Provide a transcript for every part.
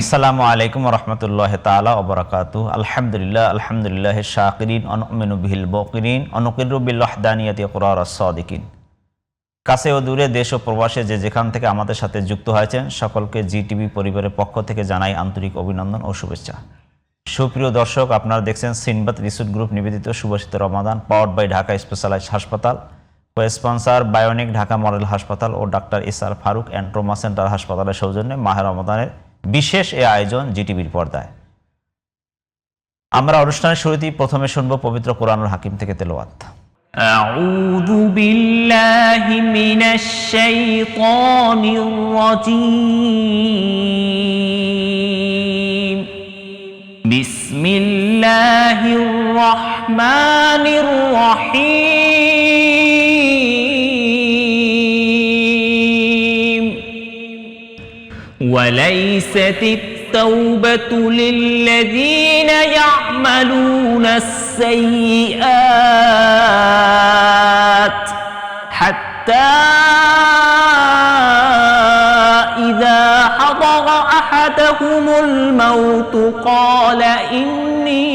আসসালামু আলাইকুম রহমতুল্লাহ তাআলা ওয়া বারাকাতুহু। আলহামদুলিল্লাহ শাকিরিন অনুমিনু বিহিল বকিরিন অনুকিরু বিল ওয়াহদানিয়াতি ইকরারাস সাদিকিন। কাছে ও দূরে, দেশ ও প্রবাসে যে যেখান থেকে আমাদের সাথে যুক্ত হয়েছেন সকলকে জিটিভি পরিবারের পক্ষ থেকে জানাই আন্তরিক অভিনন্দন ও শুভেচ্ছা। সুপ্রিয় দর্শক, আপনারা দেখছেন সিনবাত রিসোর্ট গ্রুপ নিবেদিত সুবাসিত রমাদান, পাওয়ার্ড বাই ঢাকা স্পেশালাইজড হাসপাতাল, স্পন্সর বায়োনিক ঢাকা মডেল হাসপাতাল ও ডাক্তার ইসার ফারুক অ্যান্ড ট্রমা সেন্টার হাসপাতালের সৌজন্যে মাহে রমাদানের বিশেষ এ আয়োজন জিটিভির পর্দায়। আমরা অনুষ্ঠানের শুরুতেই প্রথমে শুনবো পবিত্র কোরআনুল হাকিম থেকে তেলাওয়াত। আউযু বিল্লাহি মিনাশ শাইতানির রাজীম। বিসমিল্লাহির রহমানির রহিম। وليست التوبة للذين يعملون السيئات حتى إذا حضر أحدهم الموت قال إني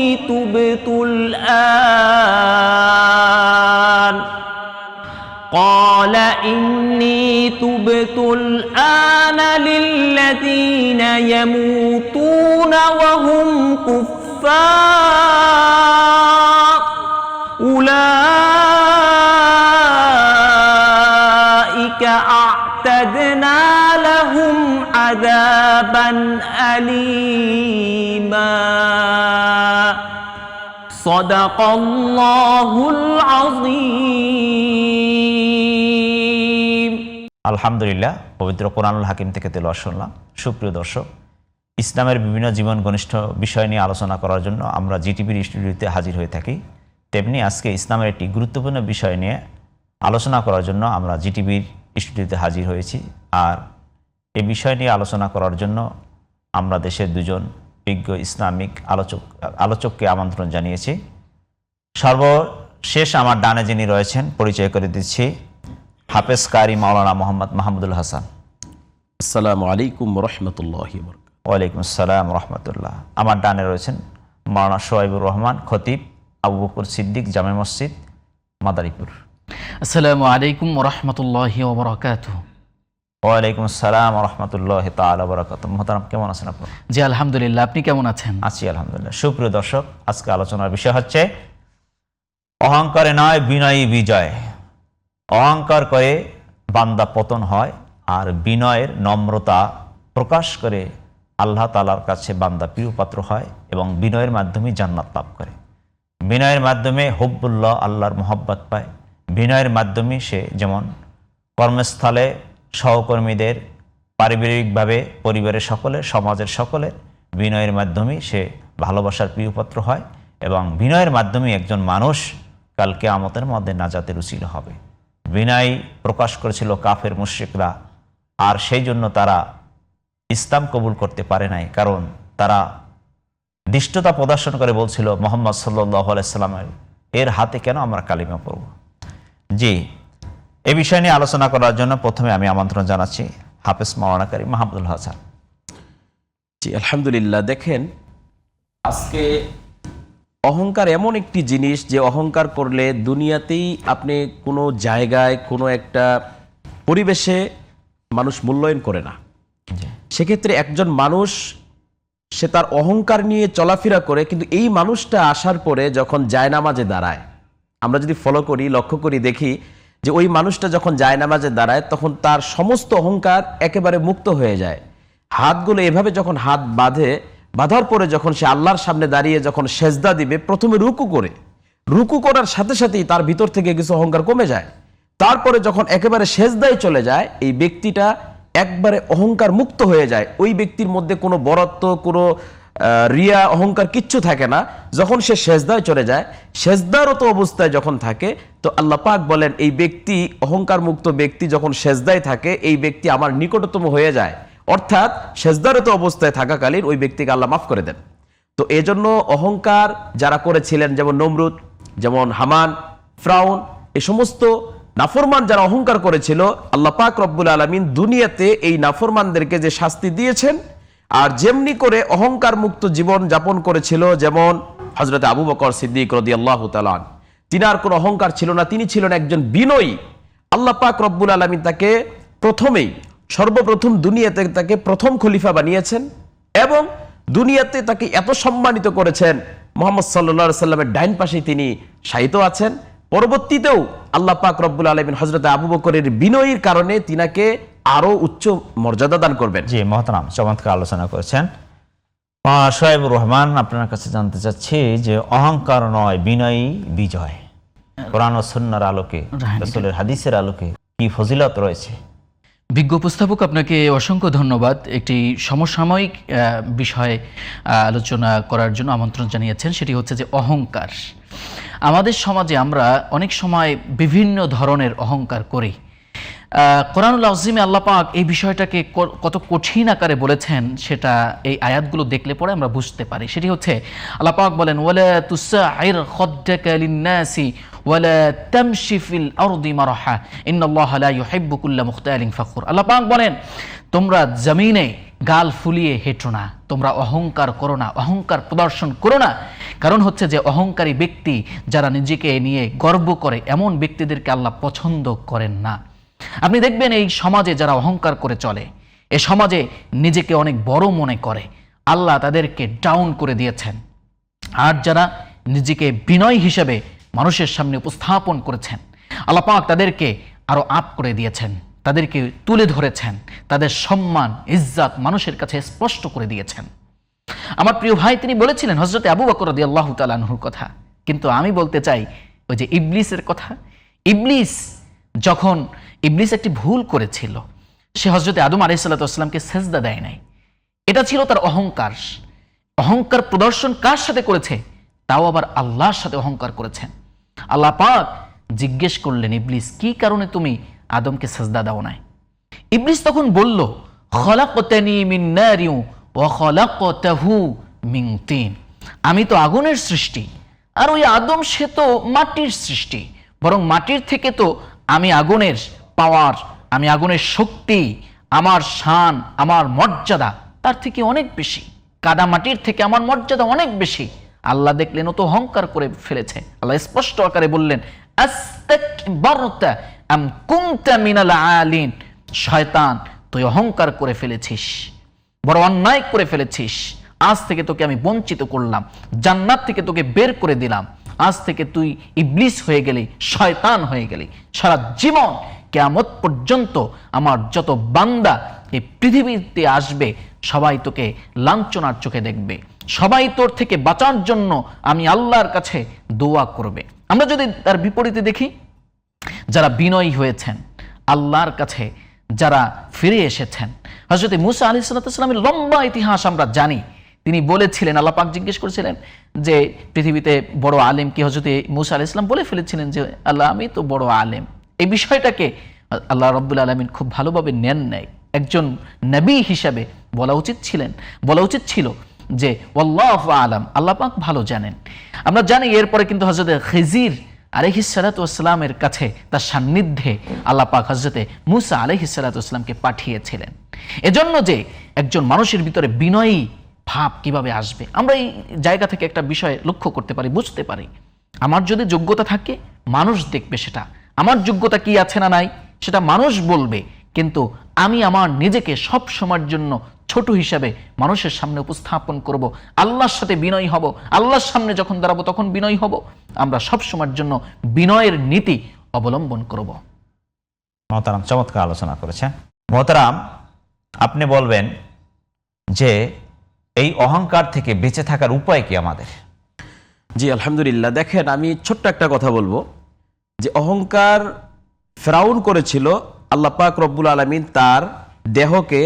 تبت الآن للذين يموتون وهم كفار أولئك أعتدنا لهم عذابا أليما صدق الله العظيم। আলহামদুলিল্লাহ, পবিত্র কোরআনুল হাকিম থেকে তেলাওয়াত শুনলাম। সুপ্রিয় দর্শক, ইসলামের বিভিন্ন জীবন ঘনিষ্ঠ বিষয় নিয়ে আলোচনা করার জন্য আমরা জিটিভির স্টুডিওতে হাজির হয়ে থাকি। তেমনি আজকে ইসলামের একটি গুরুত্বপূর্ণ বিষয় নিয়ে আলোচনা করার জন্য আমরা জিটিভির স্টুডিওতে হাজির হয়েছি। আর এই বিষয় নিয়ে আলোচনা করার জন্য আমরা দেশের দুজন বিজ্ঞ ইসলামিক আলোচককে আমন্ত্রণ জানিয়েছি। সর্বশেষ আমার ডানে যিনি রয়েছেন, পরিচয় করে দিচ্ছি, হাফেজ কারি মাওলানা মোহাম্মদ মাহমুদুল হাসান। আসসালামু আলাইকুম রহমতুল্লাহি। ওয়ালাইকুম আসসালাম রহমতুল্লাহ। আমার ডানে রয়েছেন মাওলানা সোহাইবুর রহমান, খতিব, আবু বকর সিদ্দিক জামে মসজিদ, মাদারীপুর। আসসালামু আলাইকুম রহমতুল্লাহি ওয়া বারাকাতুহু। ওয়ালাইকুম আসসালাম রহমতুল্লাহ তাআলা ওয়া বারাকাতুহু। মোহতারাম, কেমন আছেন আপনারা? জি আলহামদুলিল্লাহ, আপনি কেমন আছেন? আছি আলহামদুলিল্লাহ। সুপ্রিয় দর্শক, আজকে আলোচনার বিষয় হচ্ছে অহংকারে নয় বিনয়ী বিজয়। অহংকার করে বান্দা পতন হয়, আর বিনয়ের নম্রতা প্রকাশ করে আল্লাহ তাআলার কাছে বান্দা প্রিয়পাত্র হয় এবং বিনয়ের মাধ্যমে জান্নাত লাভ করে। বিনয়ের মাধ্যমে হুব্বুল্লাহ, আল্লাহর মোহাব্বত পায়। বিনয়ের মাধ্যমে সে যেমন কর্মস্থলে সহকর্মীদের, পারিবারিকভাবে পরিবারের সকলের, সমাজের সকলের বিনয়ের মাধ্যমে সে ভালোবাসার প্রিয়পাত্র হয় এবং বিনয়ের মাধ্যমে একজন মানুষ কাল কিয়ামতের মধ্যে নাজাতের উসিলা হবে। বিনয় প্রকাশ করেছিল কাফের মুশরিকরা, আর সেই জন্য তারা ইসলাম কবুল করতে পারে নাই, কারণ তারা দৃষ্টতা প্রদর্শন করে বলছিল মুহাম্মদ সাল্লাল্লাহু আলাইহি সাল্লামের এর হাতে কেন আমরা কালিমা পড়ব। জি, এ বিষয় নিয়ে আলোচনা করার জন্য প্রথমে আমি আমন্ত্রণ জানাচ্ছি হাফেজ মাওলানা কারি মাহমুদুল হাসান। জি আলহামদুলিল্লাহ। দেখেন, আজকে অহংকার এমন একটি জিনিস যে অহংকার করলে দুনিয়াতেই আপনি কোনো জায়গায়, কোনো একটা পরিবেশে মানুষ মূল্যায়ন করে না। সেক্ষেত্রে একজন মানুষ সে তার অহংকার নিয়ে চলাফেরা করে, কিন্তু এই মানুষটা আসার পরে যখন জায়নামাজে দাঁড়ায়, আমরা যদি ফলো করি, লক্ষ্য করি, দেখি যে ওই মানুষটা যখন জায়নামাজে দাঁড়ায় তখন তার সমস্ত অহংকার একেবারে মুক্ত হয়ে যায়। হাতগুলো এভাবে যখন হাত বাঁধার পরে যখন সে আল্লাহর সামনে দাঁড়িয়ে যখন সেজদা দিবে, প্রথমে রুকু করার সাথে সাথেই তার ভিতর থেকে কিছু অহংকার কমে যায়। তারপরে যখন একেবারে সেজদায় চলে যায়, এই ব্যক্তিটা একবারে অহংকার মুক্ত হয়ে যায়। ওই ব্যক্তির মধ্যে কোনো বরত্ব, কোনো রিয়া, অহংকার কিচ্ছু থাকে না। যখন সে সেজদায় চলে যায়, সেজদারত অবস্থায় যখন থাকে, তো আল্লাহ পাক বলেন এই ব্যক্তি, অহংকার মুক্ত ব্যক্তি যখন সেজদায় থাকে, এই ব্যক্তি আমার নিকটতম হয়ে যায়। অর্থাৎ সেজদারত অবস্থায় থাকাকালীন ওই ব্যক্তিকে আল্লাহ মাফ করে দেন। তো এজন্য অহংকার যারা করেছিলেন, যেমন নমরুদ, যেমন হামান, ফিরআউন, এই সমস্ত নাফরমান যারা অহংকার করেছিল, আল্লাহ পাক রব্বুল আলামিন দুনিয়াতে এই নাফরমানদেরকে যে শাস্তি দিয়েছেন, আর যেমনি করে অহংকার মুক্ত জীবন যাপন করেছিল, যেমন হযরত আবু বকর সিদ্দিক রাদিয়াল্লাহু তাআলা আনহু, তিনার কোনো অহংকার ছিল না, তিনি ছিলেন একজন বিনয়ী। আল্লাহ পাক রব্বুল আলামিন তাকে সর্বপ্রথম দুনিয়াতে তাকে প্রথম খলিফা বানিয়েছেন এবং দুনিয়াতে তাকে এত সম্মানিত করেছেন, মুহাম্মদ সাল্লাল্লাহু আলাইহি সাল্লামের ডাইন পাশে তিনি শায়িত আছেন। পরবর্তীতেও আল্লাহ পাক রব্বুল আলামিন হযরত আবু বকরের বিনয়ীর কারণে তিনাকে আরো উচ্চ মর্যাদা দান করবেন। জি মহতারাম, চমৎকার আলোচনা করেছেন। শোয়েবুর রহমান, আপনার কাছে জানতে চাচ্ছি যে অহংকার নয় বিনয়ী বিজয়, কোরআন ও সুন্নাহর আলোকে, রাসূলের হাদিসের আলোকে কি ফজিলত রয়েছে? বিজ্ঞ উপস্থাপক, আপনাকে অসংখ্য ধন্যবাদ। একটি সমসাময়িক বিষয়ে আলোচনা করার জন্য আমন্ত্রণ জানিয়েছেন, সেটি হচ্ছে যে অহংকার। আমাদের সমাজে আমরা অনেক সময় বিভিন্ন ধরনের অহংকার করি। কোরআনুল আযীমে আল্লাহ পাক এই বিষয়টাকে কত কঠিন আকারে বলেছেন সেটা এই আয়াতগুলো দেখলে পরে আমরা বুঝতে পারি। সেটি হচ্ছে আল্লাহ পাক বলেন, ওয়ালা তুসাইর খাদ্দাকা লিন-নাসি ওয়ালা তামশি ফিল আরদি মারহা ইন্নাল্লাহা লা ইউহিব্বু কুল্লা মুখতালিন ফাখুর। আল্লাহ পাক বলেন, তোমরা জমিনে গাল ফুলিয়ে হেঁটো না, তোমরা অহংকার করো না, অহংকার প্রদর্শন করো না। কারণ হচ্ছে যে অহংকারী ব্যক্তি যারা নিজেকে নিয়ে গর্ব করে, এমন ব্যক্তিদেরকে আল্লাহ পছন্দ করেন না। আপনি দেখবেন এই সমাজে যারা অহংকার করে চলে, এ সমাজে নিজেকে অনেক বড় মনে করে, আল্লাহ তাদেরকে ডাউন করে দিয়েছেন। আর যারা নিজেকে বিনয় হিসেবে মানুষের সামনে উপস্থাপন করেছেন, আল্লাহ পাক তাদেরকে আরো আপ করে দিয়েছেন, তাদেরকে তুলে ধরেছেন, তাদের সম্মান ইজ্জত মানুষের কাছে স্পষ্ট করে দিয়েছেন। আমার প্রিয় ভাই তিনি বলেছিলেন হযরত আবু বকর রাদিয়াল্লাহু তাআলা আনহুর কথা, কিন্তু আমি বলতে চাই ওই যে ইবলিসের কথা। ইবলিস একটি ভুল করেছিল, সে হযরত আদম আলাইহিস সালামকে সেজদা দেয় নাই। এটা ছিল তার অহংকার। অহংকার প্রদর্শন কার সাথে করেছে? তাও আবার আল্লাহর সাথে অহংকার করেছেন। আল্লাহ পাক জিজ্ঞেস করলেন, ইবলিস কি কারণে তুমি আদমকে সেজদা দাও নাই? ইবলিস তখন বলল, খলাকতানি মিন নারিন ওয়া খলাকতাহু মিন তিন। আমি তো আগুনের সৃষ্টি, আর ওই আদম সে তো মাটির সৃষ্টি। বরং মাটির থেকে তো আমি আগুনের পাওয়ার, আমি আগুনের শক্তি, আমার শান, আমার মর্যাদা তার থেকে অনেক বেশি। কাদা মাটির থেকে আমার মর্যাদা অনেক বেশি। আল্লাহ দেখলেন ও তো অহংকার করে ফেলেছে। আল্লাহ স্পষ্ট আকারে বললেন, আস্তাকবারতা আম কুনতা মিনাল আলিন। শয়তান, তুই অহংকার করে ফেলেছিস, বড় অন্যায় করে ফেলেছিস। আজ থেকে তোকে আমি বঞ্চিত করলাম, জান্নাত থেকে তোকে বের করে দিলাম। আজ থেকে তুই ইবলিস হয়ে গেলি, শয়তান হয়ে গেলি। সারা জীবন কিয়ামত পর্যন্ত আমার যত বান্দা এই পৃথিবীতে আসবে সবাই তোকে লাঞ্ছনার চোখে দেখবে, সবাই তোর থেকে বাঁচার জন্য আমি আল্লাহর কাছে দোয়া করবে। আমরা যদি তার বিপরীতে দেখি, যারা বিনয়ী হয়েছেন, আল্লাহর কাছে যারা ফিরে এসেছেন, হযরত মূসা আলাইহিস সালামের লম্বা ইতিহাস আমরা জানি। তিনি বলেছিলেন, আল্লাহ পাক জিজ্ঞেস করেছিলেন যে পৃথিবীতে বড় আলেম কি? হযরত মূসা আলাইহিস সালাম বলে ফেলেছিলেন যে আল্লাহ আমি তো বড় আলেম। এই বিষয়টাকে আল্লাহ রাব্বুল আলামিন খুব ভালোভাবে নেন নাই। একজন নবী হিসাবে বলা উচিত ছিল যে ওয়াল্লাহু আলাম, আল্লাহ পাক ভালো জানেন। আমরা জানি এরপরে কিন্তু হযরত খিজির আলাইহিস সালাতু ওয়াসসালামের কাছে তার সান্নিধ্যে আল্লাহ পাক হযরত মূসা আলাইহিস সালাতু ওয়াসসালামকে পাঠিয়েছিলেন। এজন্য যে একজন মানুষের ভিতরে বিনয়ী ভাব কিভাবে আসবে, আমরা এই জায়গা থেকে একটা বিষয় লক্ষ্য করতে পারি, বুঝতে পারি। আমার যদি যোগ্যতা থাকে মানুষ দেখবে সেটা, আমার যোগ্যতা কি আছে না নাই সেটা মানুষ বলবে, কিন্তু আমি আমার নিজেকে সব সময়ের জন্য ছোট হিসাবে মানুষের সামনে উপস্থাপন করব, আল্লাহর সাথে বিনয়ী হব। আল্লাহর সামনে যখন দাঁড়াবো তখন বিনয়ী হব। আমরা সব সময়ের জন্য বিনয়ের নীতি অবলম্বন করব। মহতারাম, চমৎকার আলোচনা করেছেন। মহতারাম, আপনি বলবেন যে এই অহংকার থেকে বেঁচে থাকার উপায় কি আমাদের? জি আলহামদুলিল্লাহ। দেখেন, আমি ছোট্ট একটা কথা বলবো যে অহংকার ফেরাউন করেছিল। আল্লাহ পাক রব্বুল আলামিন তার দেহকে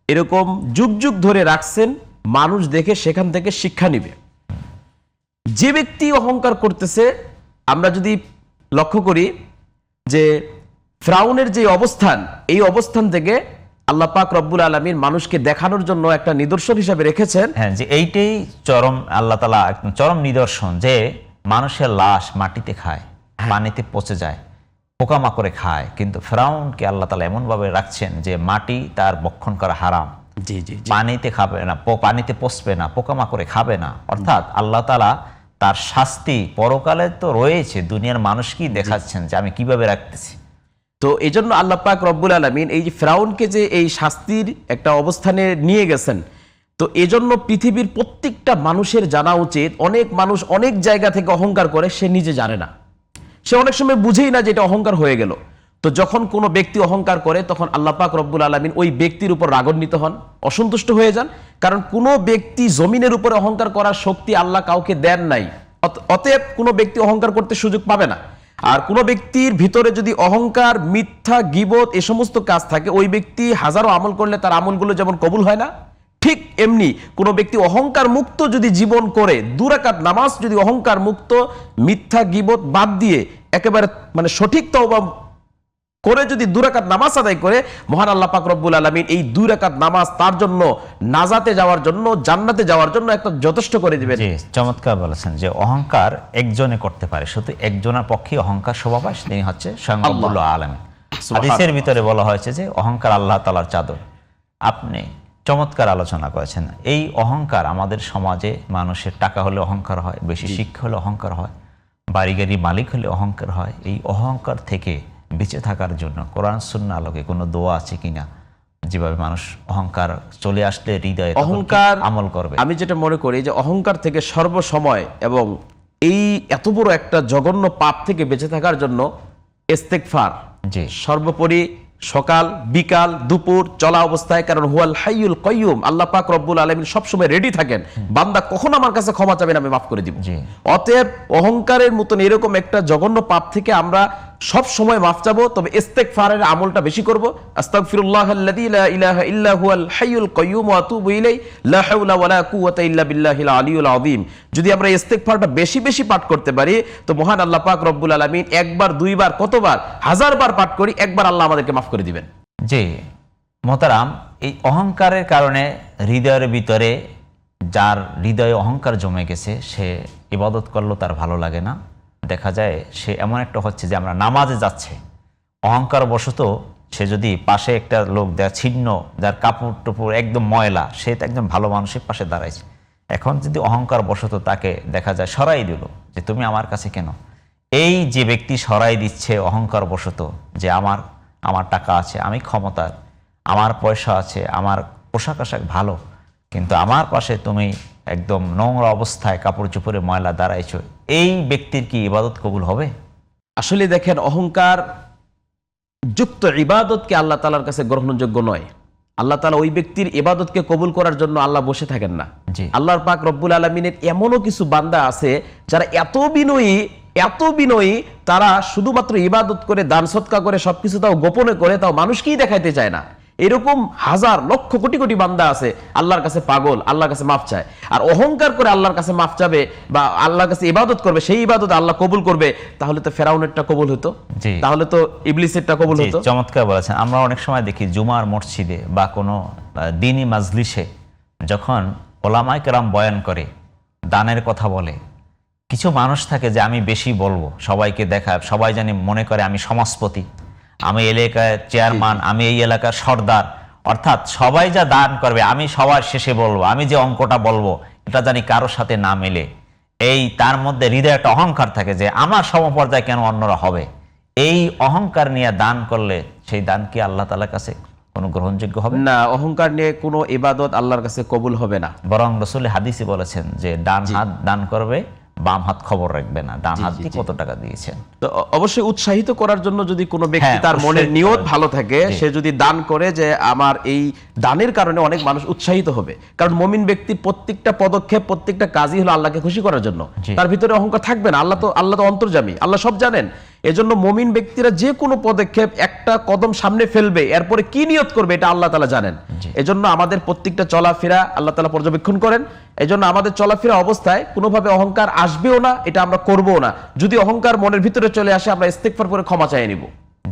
এরকম যুগ যুগ ধরে রাখছেন, মানুষ দেখে সেখান থেকে শিক্ষা নিবে। যে ব্যক্তি অহংকার করতেছে, আমরা যদি লক্ষ্য করি যে ফেরাউনের যে অবস্থান, এই অবস্থান থেকে আল্লাহ পাক রব্বুল আলামিন মানুষকে দেখানোর জন্য একটা নিদর্শন হিসেবে রেখেছেন। হ্যাঁ, যে এইটাই চরম, আল্লাহ তাআলা একদম চরম নিদর্শন যে মানুষের লাশ মাটিতে খায়, পানিতে পচে যায়, পোকামাকড়ে খায়, কিন্তু ফেরাউনকে আল্লাহ তাআলা এমন ভাবে রাখছেন যে মাটি তার বক্ষণ করা হারাম, জি জি জি। পানিতে খাবে না, পানিতে পচবে না, পোকামাকড়ে খাবে না। অর্থাৎ আল্লাহ তাআলা তার শাস্তি পরকালে তো রয়েছে, দুনিয়ার মানুষকেই দেখাচ্ছেন যে আমি কিভাবে রাখতেছি। তো এই জন্য আল্লাহ পাক রব্বুল আলামিন এই যে ফেরাউনকে যে এই শাস্তির একটা অবস্থানে নিয়ে গেছেন, তো এজন্য পৃথিবীর প্রত্যেকটা মানুষের জানা উচিত, অনেক মানুষ অনেক জায়গা থেকে অহংকার করে, সে নিজে জানে না, সে অনেক সময় বুঝেই না যে এটা অহংকার হয়ে গেল। তো যখন কোনো ব্যক্তি অহংকার করে তখন আল্লাহ পাক রব্বুল আলামিন ওই ব্যক্তির উপর রাগান্বিত হন, অসন্তুষ্ট হয়ে যান। কারণ কোনো ব্যক্তি জমিনের উপরে অহংকার করার শক্তি আল্লাহ কাউকে দেন নাই, অতএব কোনো ব্যক্তি অহংকার করতে সুযোগ পাবে না। আর কোনো ব্যক্তির ভিতরে যদি অহংকার, মিথ্যা, গীবত এ সমস্ত কাজ থাকে, ওই ব্যক্তি হাজারো আমল করলে তার আমলগুলো যেমন কবুল হয় না, ঠিক এমনি কোনো ব্যক্তি অহংকার মুক্ত যদি জীবন করে, 2 রাকাত নামাজ যদি অহংকার মুক্ত, মিথ্যা, গীবত বাদ দিয়ে একেবারে মানে সঠিক তওবা করে যদি 2 রাকাত নামাজ আদায় করে, মহান আল্লাহ পাক রব্বুল আলামিন এই 2 রাকাত নামাজ তার জন্য নাজাতে যাওয়ার জন্য, জান্নাতে যাওয়ার জন্য একটা যথেষ্ট করে দিবেন। জি, চমৎকার বলেছেন যে অহংকার একজনে করতে পারে, শুধু একজনের পক্ষে অহংকার শোভা পায়, তিনি হচ্ছে স্বয়ং রব্বুল আলামিন। হাদিসের ভিতরে বলা হয়েছে যে অহংকার আল্লাহ তাআলার চাদর। আপনি চমৎকার আলোচনা করেছেন। এই অহংকার আমাদের সমাজে মানুষের টাকা হলে অহংকার হয়, বেশি শিক্ষা হলে অহংকার হয়, বাড়ি গাড়ি মালিক হলে অহংকার হয়। এই অহংকার থেকে বেঁচে থাকার জন্য কোরআন সুন্নাহ আলোকে কোনো দোয়া আছে কিনা, যেভাবে মানুষ অহংকার চলে আসলে হৃদয়ে অহংকার আমল করবে? আমি যেটা মনে করি যে অহংকার থেকে সর্বসময় এবং এই এত বড় একটা জঘন্য পাপ থেকে বেঁচে থাকার জন্য ইস্তেগফার জি, সর্বোপরি সকাল, বিকাল, দুপুর চলা অবস্থায়, কারণ হুয়াল হাইয়ুল কাইয়ুম, আল্লাহ পাক রব্বুল আলামিন সবসময় রেডি থাকেন, বান্দা কখন আমার কাছে ক্ষমা চাবেন আমি মাফ করে দিব। জি। অতএব অহংকারের মতন এরকম একটা জঘন্য পাপ থেকে আমরা সব সময় মাফ চাবো, তবে ইস্তেগফারের আমলটা বেশি করব। আস্তাগফিরুল্লাহাল্লাযী লা ইলাহা ইল্লা হুয়াল হাইয়ুল কাইয়ুম ওয়া আতুবু ইলাইহি লা হাওলা ওয়ালা কুওয়াতা ইল্লা বিল্লাহিল আলিয়্যুল আযীম। যদি আমরা ইস্তেগফারটা বেশি বেশি পাঠ করতে পারি, তো মহান আল্লাহ পাক রব্বুল আলামিন একবার, দুইবার, কতবার, হাজারবার পাঠ করি, একবার আল্লাহ আমাদেরকে মাফ করে দিবেন। জি মোহতারাম, এই অহংকারের কারণে হৃদয়ের ভিতরে, যার হৃদয়ে অহংকার জমে গেছে, সে ইবাদত করলেও তার ভালো লাগে না। দেখা যায় সে এমন একটা হচ্ছে যে আমরা নামাজে যাচ্ছে, অহংকার বশত সে যদি পাশে একটা লোক দেয় ছিন্ন, যার কাপড় টুপুর একদম ময়লা, সে তো একদম ভালো মানুষের পাশে দাঁড়াইছে, এখন যদি অহংকার বশত তাকে দেখা যায় সরাই দিল যে তুমি আমার কাছে কেন, এই যে ব্যক্তি সরাই দিচ্ছে অহংকার বশত যে আমার টাকা আছে, আমি ক্ষমতার, আমার পয়সা আছে, আমার পোশাক আশাক ভালো, কিন্তু আমার পাশে তুমি একদম নোংরা অবস্থায় কাপড় চোপড়ে ময়লা দাঁড়াইছো, এই ব্যক্তির কি ইবাদত কবুল হবে? আসলে দেখেন, অহংকার যুক্ত ইবাদতকে আল্লাহ তাআলার কাছে গ্রহণযোগ্য নয়। আল্লাহ তাআলা ওই ব্যক্তির ইবাদতকে কবুল করার জন্য আল্লাহ বসে থাকেন না। জি। আল্লাহর পাক রব্বুল আলামিনের এমনও কিছু বান্দা আছে যারা এত বিনয়ী, তারা শুধুমাত্র ইবাদত করে, দান সদকা করে, সবকিছু তাও গোপনে করে, তাও মানুষকেই দেখাইতে চায় না। এরকম হাজার লক্ষ কোটি কোটি বান্দা আছে আল্লাহর কাছে পাগল, আল্লাহর কাছে মাফ চায়। আর অহংকার করে আল্লাহর কাছে মাফ চাবে বা আল্লাহর কাছে ইবাদত করবে, সেই ইবাদত আল্লাহ কবুল করবে, তাহলে তো ফেরাউনেরটা কবুল হতো, জি। তাহলে তো ইবলিসেরটা কবুল জি, হতো। চমৎকার বলেছেন। আমরা অনেক সময় দেখি জুমার মসজিদে বা কোনো দ্বীনি মাজলিসে যখন ওলামায়ে কেরাম বয়ান করে, দানের কথা বলে, কিছু মানুষ থাকে যে আমি বেশি বলবো, সবাইকে দেখায়, সবাই জানি মনে করে আমি সমাজপতি, আমি এলাকার চেয়ারম্যান, আমি এই এলাকার সর্দার, অর্থাৎ সবাই যা দান করবে আমি সবার শেষে বলবো, আমি যে অঙ্কটা বলবো এটা জানি কারোর সাথে না মেলে, এই তার মধ্যে হৃদয়ে একটা অহংকার থাকে যে আমার সমপর্যায়ে কেন অন্যরা হবে। এই অহংকার নিয়ে দান করলে সেই দান কি আল্লাহ তাআলার কাছে কোনো গ্রহণযোগ্য হবে? না, অহংকার নিয়ে কোনো ইবাদত আল্লাহর কাছে কবুল হবে না। বরং রাসূল হাদিসে বলেছেন যে ডান হাত দান করবে, বাম হাত খবর রাখবে না ডান হাত দিয়ে কত টাকা দিয়েছেন। তো অবশ্যই উৎসাহিত করার জন্য যদি কোনো ব্যক্তি হ্যাঁ, তার মনের উৎসাহিত নিয়ত করার ভালো থাকে, জি। সে যদি দান করে, যে আমার এই দানের কারণে অনেক মানুষ উৎসাহিত হবে। কারণ মুমিন ব্যক্তির প্রত্যেকটা পদক্ষেপ, প্রত্যেকটা কাজই হলো আল্লাহকে খুশি করার জন্য। জি। তার ভিতরে অহংকার থাকবে না। আল্লাহ তো অন্তর্যামী, আল্লাহ সব জানেন। এজন্য মুমিন ব্যক্তিরা যে কোনো পদক্ষেপ, একটা কদম সামনে ফেলবে, এরপরে কি নিয়ত করবে এটা আল্লাহ তাআলা জানেন। জি। এজন্য আমাদের প্রত্যেকটা চলাফেরা আল্লাহ তাআলা পর্যবেক্ষণ করেন। এজন্য আমাদের চলাফেরা অবস্থায় কোনোভাবে অহংকার আসবেও না, এটা আমরা করবও না। যদি অহংকার মনের ভিতরে চলে আসে, আমরা ইস্তেগফার করে ক্ষমা চাইয়ে নিব,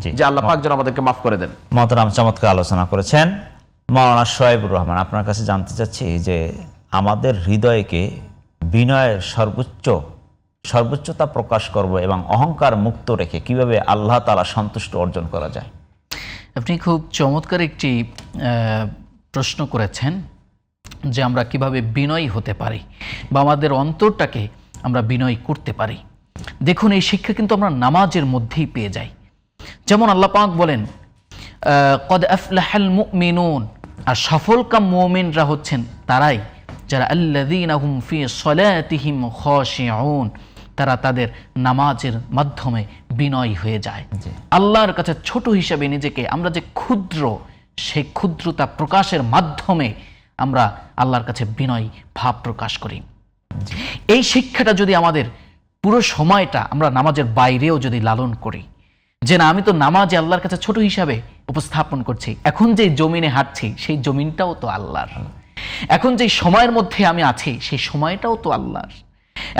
জি। যে আল্লাহ পাক যেন আমাদেরকে মাফ করে দেন। মোহতারাম, চমৎকার আলোচনা করেছেন। মাওলানা শোয়েবুর রহমান, আপনার কাছে জানতে চাচ্ছি যে আমাদের হৃদয়কে বিনয়ের সর্বোচ্চতা প্রকাশ করব এবং অহংকার মুক্ত রেখে কিভাবে আল্লাহ তাআলা সন্তুষ্ট অর্জন করা যায়? আপনি খুব চমৎকার একটি প্রশ্ন করেছেন যে আমরা কিভাবে বিনয়ী হতে পারি বা আমাদের অন্তরটাকে আমরা বিনয়ী করতে পারি। দেখুন, এই শিক্ষা কিন্তু আমরা নামাজের মধ্যেই পেয়ে যাই। যেমন আল্লাহ পাক বলেন কদ আফলাহাল মুমিনুন, আর সফলকাম মুমিনরা হচ্ছেন তারাই যারা আল্লাযীনা হুম ফি সলাতিহিম খাশিউন, তারা তাদের নামাজের মাধ্যমে বিনয়ী হয়ে যায়। আল্লাহর কাছে ছোট হিসেবে নিজেকে আমরা যে ক্ষুদ্র, সেই ক্ষুদ্রতা প্রকাশের মাধ্যমে আমরা আল্লাহর কাছে বিনয়ী ভাব প্রকাশ করি। এই শিক্ষাটা যদি আমাদের পুরো সময়টা আমরা নামাজের বাইরেও যদি লালন করি, যে না আমি তো নামাজে আল্লাহর কাছে ছোট হিসাবে উপস্থাপন করছি, এখন যে জমিনে হাঁটছি সেই জমিনটাও তো আল্লাহর, এখন যে সময়ের মধ্যে আমি আছি সেই সময়টাও তো আল্লাহর,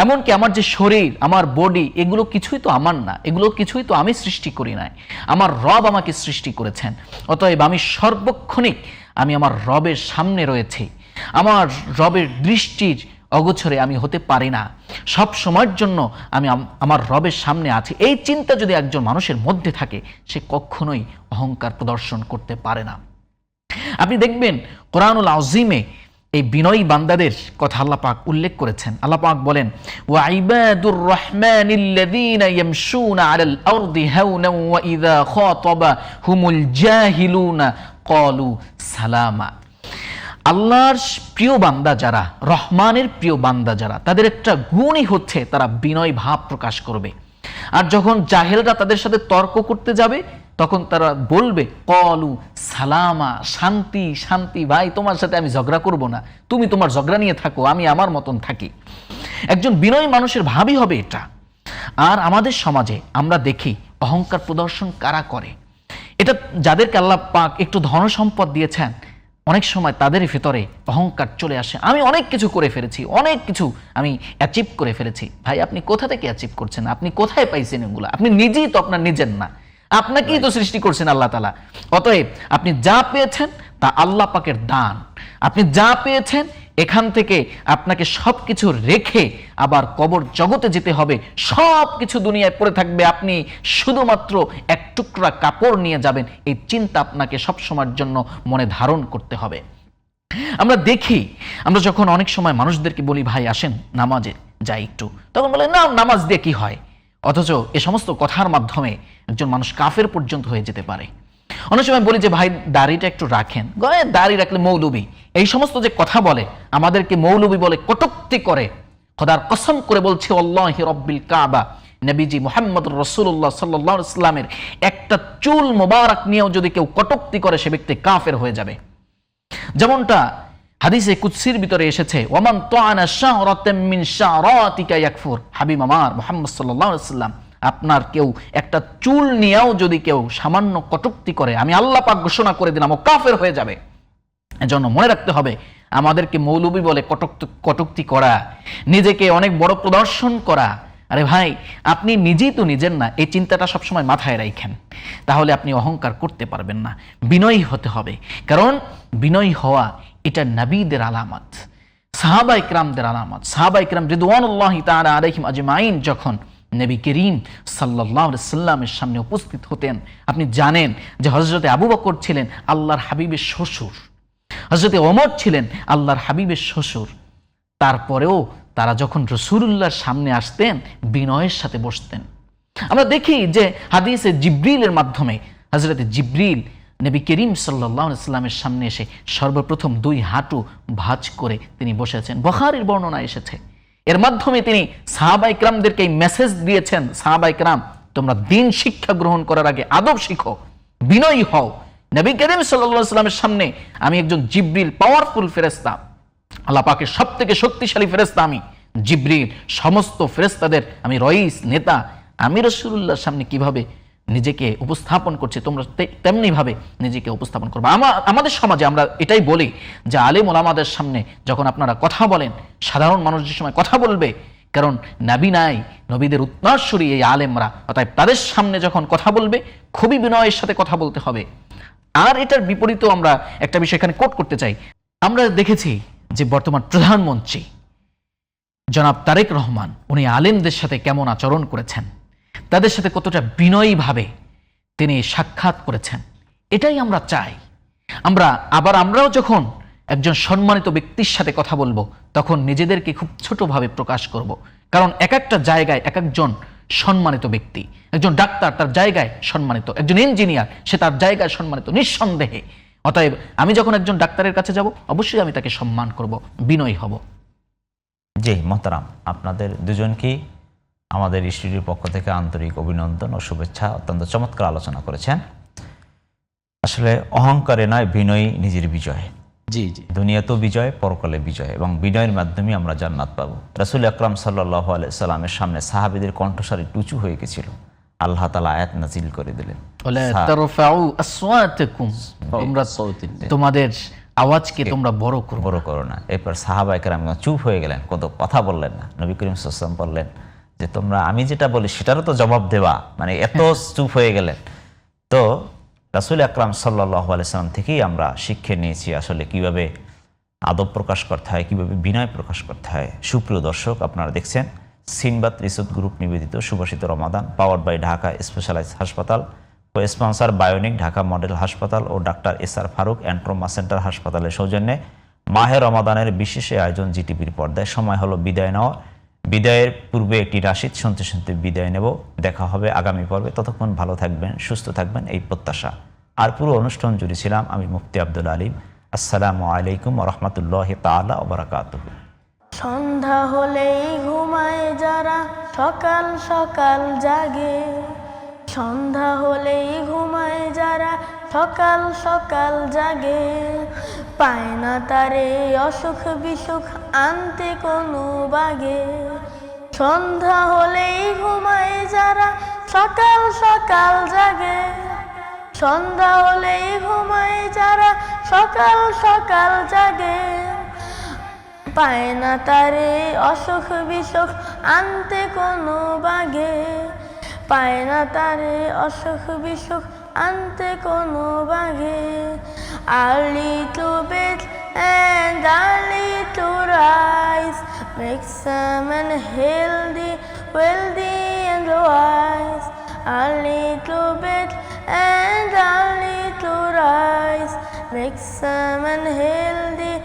এমনকি আমার যে শরীর, আমার বডি, এগুলো কিছুই তো আমার না, এগুলো কিছুই তো আমি সৃষ্টি করি নাই, আমার রব আমাকে সৃষ্টি করেছেন। অতএব আমি সর্বক্ষণিক আমি আমার রবের সামনে রয়েছি, আমার রবের দৃষ্টির অগোচরে আমি হতে পারি না, সব সময়ের জন্য আমি আমার রবের সামনে আছি। এই চিন্তা যদি একজন মানুষের মধ্যে থাকে, সে কখনোই অহংকার প্রদর্শন করতে পারে না। আপনি দেখবেন কোরআনুল আযীমে এই বিনয়ী বান্দাদের কথা আল্লাহ পাক উল্লেখ করেছেন। আল্লাহ পাক বলেন ওয়া ইবাদুর রহমানিল্লাযীনা ইয়ামশুনা আলাল আরদি হাওনা ওয়া ইযা খাতাবাহুমুল জাহিলুনা ক্বালু সালামা। আল্লাহর প্রিয় বান্দা যারা, রহমানের প্রিয় বান্দা যারা, তাদের একটা গুণই হচ্ছে তারা বিনয় ভাব প্রকাশ করবে। আর যখন জাহেলরা তাদের সাথে তর্ক করতে যাবে, তখন তারা বলবে ক্বালু সালামা, শান্তি শান্তি, ভাই তোমার সাথে আমি ঝগড়া করব না, তুমি তোমার ঝগড়া নিয়ে থাকো, আমি আমার মতন থাকি। একজন বিনয়ী মানুষের ভাবই হবে এটা। আর আমাদের সমাজে আমরা দেখি অহংকার প্রদর্শন কারা করে, এটা যাদেরকে আল্লাহ পাক একটু ধন সম্পদ দিয়েছেন, অনেক সময় তাদের ভিতরে অহংকার চলে আসে। আমি অনেক কিছু করে ফেলেছি, অনেক কিছু আমি অ্যাচিভ করে ফেলেছি। ভাই আপনি কোথা থেকে অ্যাচিভ করছেন? আপনি কোথায় পাইছেন এগুলো? আপনি নিজেই তো আপনার নিজের না, আপনাকেই তো সৃষ্টি করছেন আল্লাহ তাআলা। অতএব আপনি যা পেয়েছেন তা আল্লাহ পাকের দান। আপনি যা পেয়েছেন এখান থেকে আপনাকে সব কিছু রেখে আবার কবর জগতে যেতে হবে, সব কিছু দুনিয়ায় পড়ে থাকবে, আপনি শুধুমাত্র এক টুকরা কাপড় নিয়ে যাবেন। এই চিন্তা আপনাকে সব সময়ের জন্য মনে ধারণ করতে হবে। আমরা দেখি, আমরা যখন অনেক সময় মানুষদেরকে বলি ভাই আসেন নামাজে যাই একটু, তখন বলে না নামাজ দিয়ে কি হয়, অথচ এ সমস্ত কথার মাধ্যমে একজন মানুষ কাফের পর্যন্ত হয়ে যেতে পারে। অনেক সময় বলি যে ভাই দাড়িটা একটু রাখেন, দাড়ি রাখলে মৌলবি, এই সমস্ত যে কথা বলে, আমাদেরকে মৌলবি বলে কটূক্তি করে। খোদার কসম করে বলছি আল্লাহি রব্বিল কাবা, নবীজি মুহাম্মদ রাসূলুল্লাহ সাল্লাল্লাহু আলাইহি ওয়াসাল্লামের একটা চুল মোবারক নিয়েও যদি কেউ কটূক্তি করে, সে ব্যক্তি কাফের হয়ে যাবে। যেমনটা হাদিসে কুদসির ভিতরে এসেছে ওয়ামান তাআনা শাহরাতাম মিন শারাতিকা ইয়াকফুর। হাবিব আমার মুহাম্মদ সাল্লাল্লাহু আলাইহি ওয়াসাল্লাম, আপনার কেউ একটা চুল নিয়েও যদি কেউ সামান্য কটূক্তি করে, আমি আল্লাহ পাক ঘোষণা করে দিলাম ও কাফের হয়ে যাবে। এজন্য মনে রাখতে হবে, আমাদেরকে মৌলবি বলে কটূক্তি করা, নিজেকে অনেক বড় প্রদর্শন করা, আরে ভাই আপনি নিজেই তো নিজের না, এই চিন্তাটা সবসময় মাথায় রাখেন, তাহলে আপনি অহংকার করতে পারবেন না। বিনয়ী হতে হবে, কারণ বিনয়ী হওয়া এটা নবীদের আলামত, সাহাবা ইকরামদের আলামত। সাহাবা ইকরাম রিদওয়ানুল্লাহি তাআলা আলাইহিম আজমাইন যখন নবী করিম সাল্লাল্লাহু আলাইহি সাল্লামের সামনে উপস্থিত হতেন, আপনি জানেন যে হযরতে আবু বকর ছিলেন আল্লাহর হাবিবের শ্বশুর, হযরতে ওমর ছিলেন আল্লাহর হাবিবের শ্বশুর। তারপরেও তারা যখন রাসূলুল্লাহর সামনে আসতেন বিনয়ের সাথে বসতেন। আমরা দেখি যে হাদিসে জিবরিলের মাধ্যমে হযরতে জিবরিল নবী করিম সাল্লাল্লাহু আলাইহি সাল্লামের সামনে এসে সর্বপ্রথম দুই হাঁটু ভাঁজ করে তিনি বসেছেন। বুখারীর বর্ণনা এসেছে। এর মাধ্যমে তিনি সাহাবা ইকরামদেরকে এই মেসেজ দিয়েছেন, সাহাবা ইকরাম তোমরা দিন শিক্ষা গ্রহণ করার আগে আদব শিখো, বিনয়ী হও। নবী করিম সাল্লাল্লাহু আলাইহি সাল্লামের সামনে আমি একজন জিবরিল, পাওয়ারফুল ফেরেশতা, আল্লাহ পাকের সবথেকে শক্তিশালী ফেরেশতা আমি জিবরিল, সমস্ত ফেরেশতাদের আমি রইস, নেতা, আমি রাসূলুল্লাহর সামনে কিভাবে নিজেকে উপস্থাপন করছি, তোমরা তেমনি ভাবে নিজেকে উপস্থাপন করবে। আমাদের সমাজে আমরা এটাই বলি যে আলেম ওলামাদের সামনে যখন আপনারা কথা বলেন, সাধারণ মানুষ যে সময় কথা বলবে, কারণ নবী নাই, নবীদের উত্তরসূরি এই আলেমরা, অতএব তাদের সামনে যখন কথা বলবে খুবই বিনয়ের সাথে কথা বলতে হবে। আর এটার বিপরীতেও আমরা একটা বিষয় এখানে কোট করতে চাই। আমরা দেখেছি যে বর্তমান প্রধানমন্ত্রী জনাব তারেক রহমান, উনি আলেমদের সাথে কেমন আচরণ করেছেন, তাদের সাথে কতটা বিনয়ীভাবে তিনি সাক্ষাৎ করেছেন। এটাই আমরা চাই। আমরাও যখন একজন সম্মানিত ব্যক্তির সাথে কথা বলবো তখন নিজেদেরকে খুব ছোটভাবে প্রকাশ করব। কারণ এক একটা জায়গায় এক একজন সম্মানিত ব্যক্তি। একজন ডাক্তার তার জায়গায় সম্মানিত, একজন ইঞ্জিনিয়ার সে তার জায়গায় সম্মানিত নিঃসন্দেহে। অতএব আমি যখন একজন ডাক্তারের কাছে যাব অবশ্যই আমি তাকে সম্মান করব, বিনয়ী হব। জি মোহতারাম, আপনাদের দুজনকেই আমাদের স্টুডিওর পক্ষ থেকে আন্তরিক অভিনন্দন ও শুভেচ্ছা। অত্যন্ত চমৎকার আলোচনা করেছেন। আসলে অহংকারে নয়, বিনয়ী নিজের বিজয়। জি জি, দুনিয়াতেও বিজয়, পরকালে বিজয়, এবং বিনয়ের মাধ্যমে আমরা জান্নাত পাবো। রাসূল আকরাম সাল্লাল্লাহু আলাইহি সাল্লামের সামনে সাহাবীদের কণ্ঠস্বর একটু উঁচু হয়ে গেছিল। আল্লাহ তাআলা আয়াত নাজিল করে দিলেন, ওয়ালা তারফাউ আসওয়াতাকুম, তোমরা তোমাদের আওয়াজকে তোমরা বড় করো, বড় করো না। এরপর সাহাবায়ে কেরাম চুপ হয়ে গেলেন, কত কথা বললেন না। নবী করিম সাল্লাল্লাহু আলাইহি ওয়াসাল্লাম বললেন যে তোমরা আমি যেটা বলি সেটারও তো জবাব দেওয়া, মানে এত চুপ হয়ে গেলেন। তো রাসূল আকরাম সাল্লাল্লাহু আলাইহি সাল্লাম থেকেই আমরা শিক্ষা নিয়েছি আসলে কিভাবে আদব প্রকাশ করতে হয়, কিভাবে বিনয় প্রকাশ করতে হয়। সুপ্রিয় দর্শক, আপনারা দেখছেন সিনবাদ রিসোর্ট গ্রুপ নিবেদিত সুভাষিত রমাদান, পাওয়ার্ড বাই ঢাকা স্পেশালাইজড হাসপাতাল ও স্পন্সর বায়োনিক ঢাকা মডেল হাসপাতাল ও doctor SR Faruk and trauma centre হাসপাতালের সৌজন্যে মাহে রমাদানের বিশেষ আয়োজন জিটিভির পর্দায়। সময় হলো বিদায় নেওয়া। বিদায়ের পূর্বে একটি রাশিদ শুনতে শুনতে বিদায় নেব। দেখা হবে আগামী পর্বে। ততক্ষণ ভালো থাকবেন, সুস্থ থাকবেন, এই প্রত্যাশা। আর পুরো অনুষ্ঠান জুড়ে ছিলাম আমি মুফতি আব্দুল আলিম। আসসালামু আলাইকুম ওয়া রাহমাতুল্লাহি তাআলা ওয়া বারাকাতুহু। সন্ধ্যা হলেই ঘুমায় যারা সকাল সকাল জাগে, সন্ধ্যা হলেই ঘুমায় যারা সকাল সকাল জাগে, পায় না তারে অসুখ বিসুখ আনতে কোনো বাগে। সন্ধ্যা হলেই ঘুমায় যারা সকাল সকাল জাগে, সন্ধ্যা হলেই ঘুমায় যারা সকাল সকাল জাগে, পায় না তারে অসুখ বিসুখ আনতে কোনো বাগে, পায় না তারে অসুখ বিসুখ আনতে কোনো বাগে। Early to bed and early to rise makes a man healthy, wealthy and wise. Early to bed and early to rise makes a man healthy,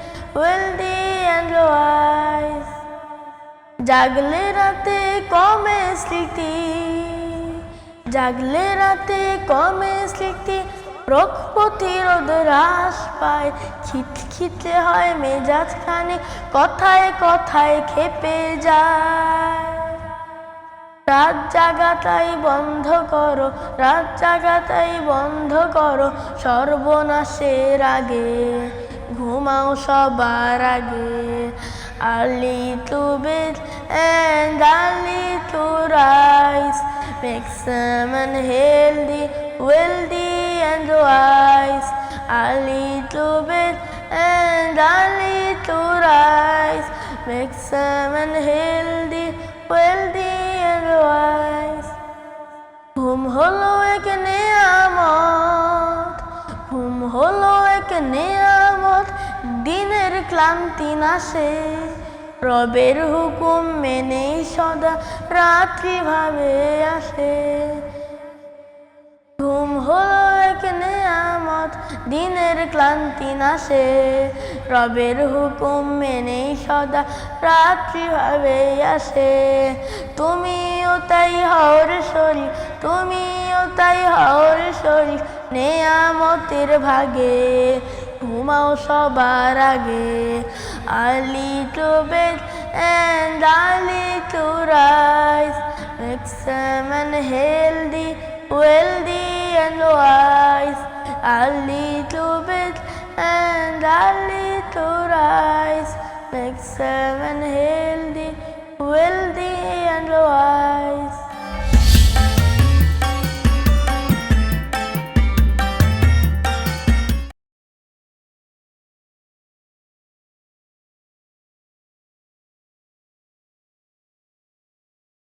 wealthy and wise. জাগলে রাতে কমে স্মৃতি, জাগলে রাতে কমে স্মৃতি, রোগ প্রতিরোধ হ্রাস পায়, খিটখিটে হয় মেজাজ খানে, কথায় কথায় খেপে যায়। রাত জাগাটাই বন্ধ করো, রাত জাগাটাই বন্ধ করো, সর্বনাশের আগে ঘুমাও সবার আগে। Early to bed and early to rise makes a man healthy, wealthy and wise. Early to bed and early to rise makes a man healthy, wealthy and wise. ঘুম হলো এক নেয়ামত, ঘুম হলো এক নেয়ামত, দিনের ক্লান্তি নাশে, রবের হুকুম মেনেই সদা রাত্রি ভাবে আসে। ঘুম হলো এক নেয়ামত, দিনের ক্লান্তি নাশে, রবের হুকুম মেনেই সদা রাত্রি ভাবে আসে। তুমিও তাই হওর শরীর, তুমিও তাই হওর শরীর, নেয়ামতের ভাগে ঘুমাও সবার আগে। Early to bed and early to rise makes a man healthy, wealthy and wise. Early to bed and early to rise makes a man healthy.